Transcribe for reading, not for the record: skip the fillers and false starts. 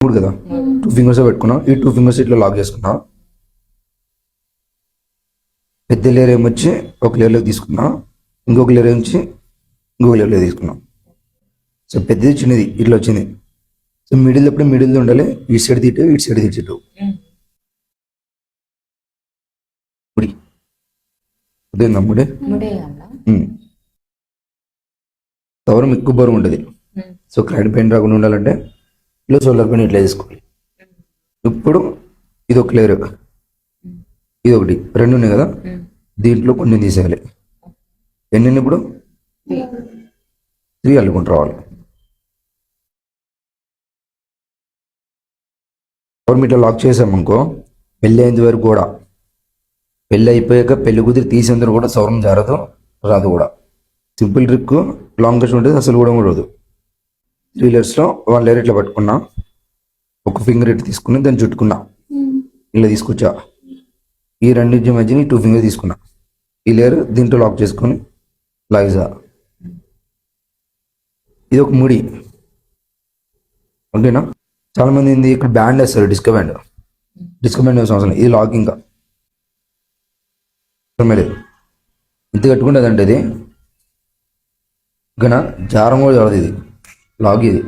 మూడు కదా, 2 ఫింగర్స్ పెట్టుకున్నాం. ఈ 2 ఫింగర్స్ ఇట్లా లాక్ చేసుకున్నాం. పెద్ద లేయర్ ఏమొచ్చి ఒక లేయర్లో తీసుకున్నాం, ఇంకొక లేయర్ నుంచి ఇంకొక లేయర్లో తీసుకున్నాం. సో పెద్దది చిన్నది ఇట్లా వచ్చింది. సో మిడిల్ ఎప్పుడు మిడిల్లో ఉండాలి, ఇటు సైడ్ తిట్టు ఇటు సైడ్ తిట్టు. ముడి ఉదయం ముడే కవరం ఎక్కువ బరువు ఉంటుంది. సో క్లైంట్ పెయిన్ రాకుండా ఉండాలంటే ఇలా షోల్డర్ పెయిన్ ఇట్లా తీసుకోవాలి. ఇప్పుడు ఇది ఒక లేయర్, ఇది ఒకటి, రెండు ఉన్నాయి కదా, దీంట్లో కొన్ని తీసేయాలి. ఎన్ని ఇప్పుడు 3 అల్లుకుంటూ రావాలి. కవర్ ఇట్లా లాక్ చేసామనుకో, పెళ్ళి అయ్యేంత వరకు కూడా, పెళ్ళి అయిపోయాక పెళ్లి కుదిరి తీసేందుకు కూడా సౌరం జారదు, రాదు కూడా. సింపుల్ ట్రిక్, లాంగెస్ట్ ఉంటుంది, అసలు కూడా ఉండదు. 3 లేయర్స్లో 1 లేయర్ ఇట్లా పట్టుకున్నా, ఒక ఫింగర్ ఇట్లా తీసుకుని దాన్ని చుట్టుకున్నా, ఇలా తీసుకొచ్చా. ఈ రెండింటి మధ్యని 2 ఫింగర్ తీసుకున్నా, ఈ లేయర్ దీంట్లో లాక్ చేసుకొని లాగేసా. ఇది ఒక ముడి, ఓకేనా. చాలా మంది ఏంది ఇక్కడ బ్యాండ్ వేస్తారు, డిస్కో బ్యాండ్ వేసిన అవసరం. ఇది లాక్ ఇంకా ఇంత కట్టుకుంటే అదంటే ఇది ఓకేనా, జారం కూడా చదవదు, ఇది లాక్ ఇది.